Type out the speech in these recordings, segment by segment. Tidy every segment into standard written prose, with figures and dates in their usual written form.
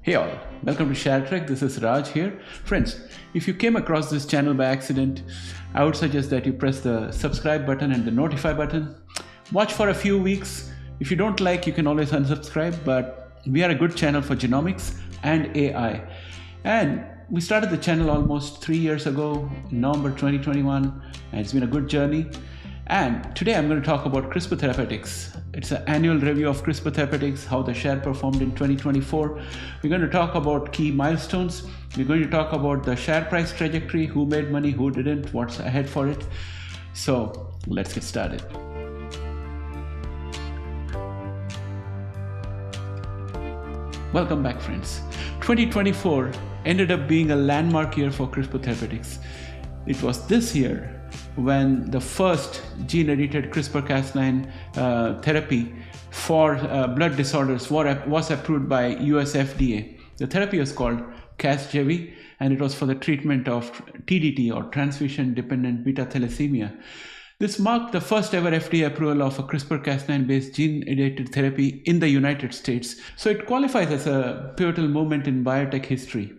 Hey all, welcome to ShareTrek. This is Raj here. Friends, if you came across this channel by accident, I would suggest that you press the subscribe button and the notify button. Watch for a few weeks. If you don't like, you can always unsubscribe, but we are a good channel for genomics and AI. And we started the channel almost 3 years ago, in November 2021, and it's been a good journey. And today I'm going to talk about CRISPR Therapeutics. It's an annual review of CRISPR Therapeutics, how the share performed in 2024. We're going to talk about key milestones. We're going to talk about the share price trajectory, who made money, who didn't, what's ahead for it. So let's get started. Welcome back, friends. 2024 ended up being a landmark year for CRISPR Therapeutics. It was this year when the first gene-edited CRISPR-Cas9 therapy for blood disorders was approved by US FDA. The therapy was called Casgevy, and it was for the treatment of TDT, or transfusion-dependent beta thalassemia. This marked the first ever FDA approval of a CRISPR-Cas9 based gene-edited therapy in the United States, so it qualifies as a pivotal moment in biotech history.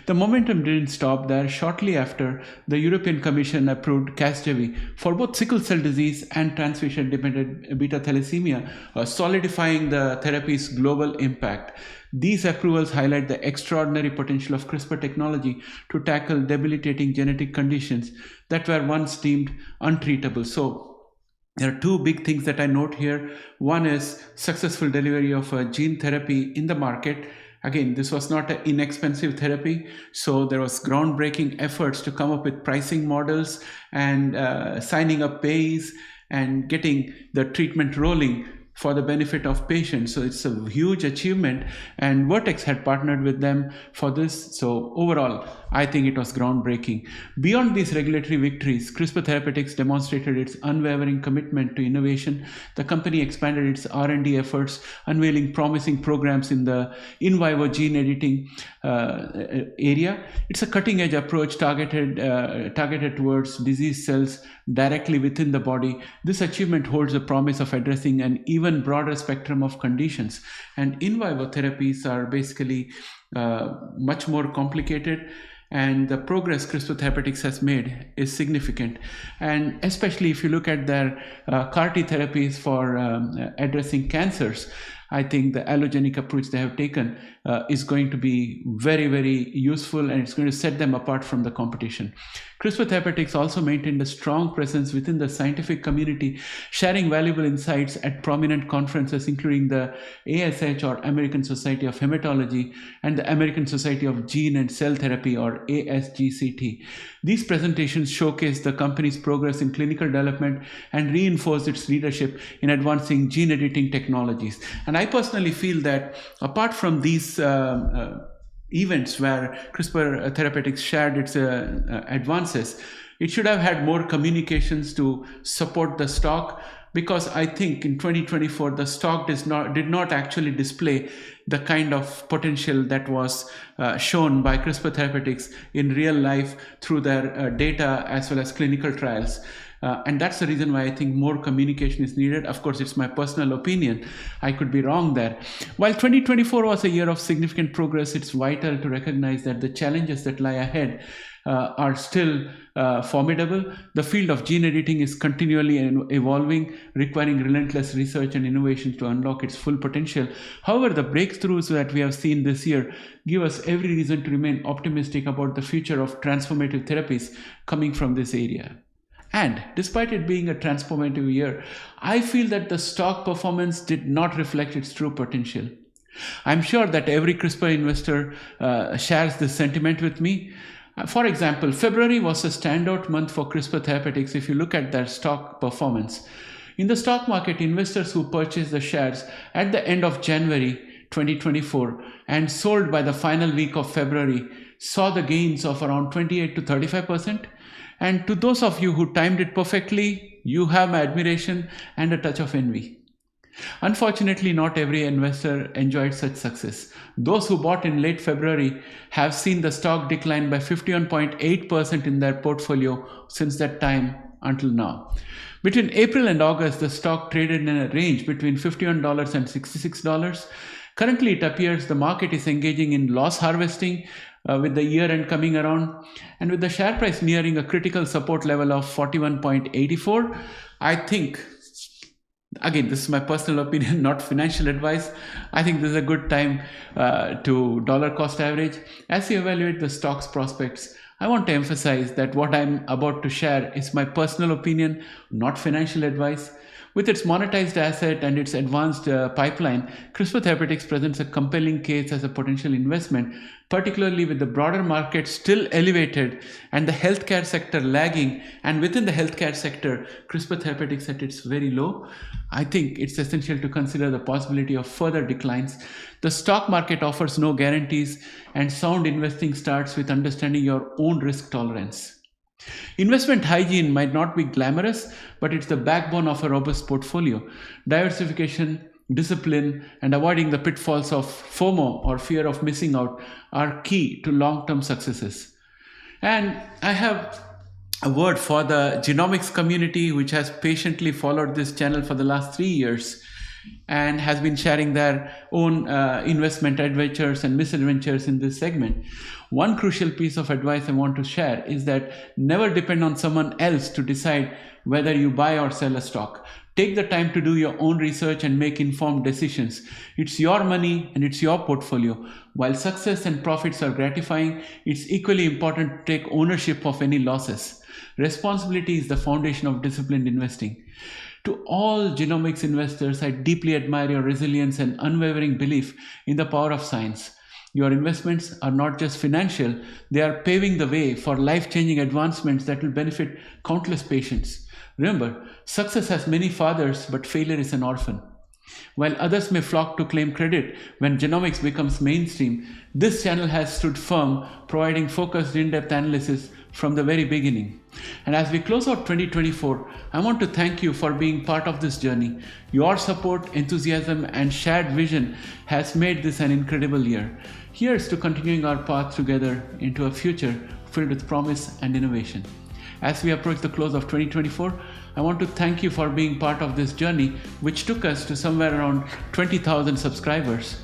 The momentum didn't stop there. Shortly after, the European Commission approved Casgevy for both sickle cell disease and transfusion-dependent beta thalassemia, solidifying the therapy's global impact. These approvals highlight the extraordinary potential of CRISPR technology to tackle debilitating genetic conditions that were once deemed untreatable. So there are two big things that I note here. One is successful delivery of a gene therapy in the market. Again, this was not an inexpensive therapy, so there was groundbreaking efforts to come up with pricing models and signing up pays and getting the treatment rolling for the benefit of patients. So it's a huge achievement, and Vertex had partnered with them for this. So overall, I think it was groundbreaking. Beyond these regulatory victories, CRISPR Therapeutics demonstrated its unwavering commitment to innovation. The company expanded its R&D efforts, unveiling promising programs in the in vivo gene editing area. It's a cutting-edge approach targeted towards disease cells directly within the body. This achievement holds the promise of addressing an even broader spectrum of conditions. And in vivo therapies are basically much more complicated, and the progress CRISPR Therapeutics has made is significant. And especially if you look at their CAR-T therapies for addressing cancers, I think the allogenic approach they have taken is going to be very, very useful, and it's going to set them apart from the competition. CRISPR Therapeutics also maintained a strong presence within the scientific community, sharing valuable insights at prominent conferences, including the ASH, or American Society of Hematology, and the American Society of Gene and Cell Therapy, or ASGCT. These presentations showcased the company's progress in clinical development and reinforced its leadership in advancing gene editing technologies. And I personally feel that apart from these events where CRISPR Therapeutics shared its advances, it should have had more communications to support the stock, because I think in 2024 the stock did not actually display the kind of potential that was shown by CRISPR Therapeutics in real life through their data as well as clinical trials. And that's the reason why I think more communication is needed. Of course, it's my personal opinion. I could be wrong there. While 2024 was a year of significant progress, it's vital to recognize that the challenges that lie ahead are still formidable. The field of gene editing is continually evolving, requiring relentless research and innovation to unlock its full potential. However, the breakthroughs that we have seen this year give us every reason to remain optimistic about the future of transformative therapies coming from this area. And despite it being a transformative year, I feel that the stock performance did not reflect its true potential. I'm sure that every CRISPR investor shares this sentiment with me. For example, February was a standout month for CRISPR Therapeutics if you look at their stock performance. In the stock market, investors who purchased the shares at the end of January 2024 and sold by the final week of February saw the gains of around 28 to 35%. And to those of you who timed it perfectly, you have my admiration and a touch of envy. Unfortunately, not every investor enjoyed such success. Those who bought in late February have seen the stock decline by 51.8% in their portfolio since that time until now. Between April and August, the stock traded in a range between $51 and $66. Currently, it appears the market is engaging in loss harvesting with the year end coming around, and with the share price nearing a critical support level of 41.84. I think, again, this is my personal opinion, not financial advice, I think this is a good time to dollar cost average. As you evaluate the stock's prospects, I want to emphasize that what I'm about to share is my personal opinion, not financial advice. With its monetized asset and its advanced pipeline, CRISPR Therapeutics presents a compelling case as a potential investment, particularly with the broader market still elevated and the healthcare sector lagging. And within the healthcare sector, CRISPR Therapeutics at its very low. I think it's essential to consider the possibility of further declines. The stock market offers no guarantees, and sound investing starts with understanding your own risk tolerance. Investment hygiene might not be glamorous, but it's the backbone of a robust portfolio. Diversification, discipline, and avoiding the pitfalls of FOMO or fear of missing out are key to long-term successes. And I have a word for the genomics community, which has patiently followed this channel for the last 3 years and has been sharing their own investment adventures and misadventures in this segment. One crucial piece of advice I want to share is that never depend on someone else to decide whether you buy or sell a stock. Take the time to do your own research and make informed decisions. It's your money and it's your portfolio. While success and profits are gratifying, it's equally important to take ownership of any losses. Responsibility is the foundation of disciplined investing. To all genomics investors, I deeply admire your resilience and unwavering belief in the power of science. Your investments are not just financial, they are paving the way for life-changing advancements that will benefit countless patients. Remember, success has many fathers, but failure is an orphan. While others may flock to claim credit when genomics becomes mainstream, this channel has stood firm, providing focused, in-depth analysis from the very beginning. And as we close out 2024, I want to thank you for being part of this journey. Your support, enthusiasm, and shared vision has made this an incredible year. Here's to continuing our path together into a future filled with promise and innovation. As we approach the close of 2024, I want to thank you for being part of this journey, which took us to somewhere around 20,000 subscribers.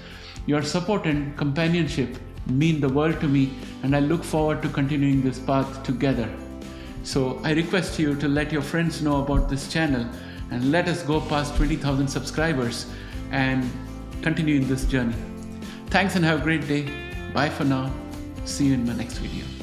Your support and companionship mean the world to me, and I look forward to continuing this path together. So I request you to let your friends know about this channel and let us go past 20,000 subscribers and continue in this journey. Thanks and have a great day. Bye for now. See you in my next video.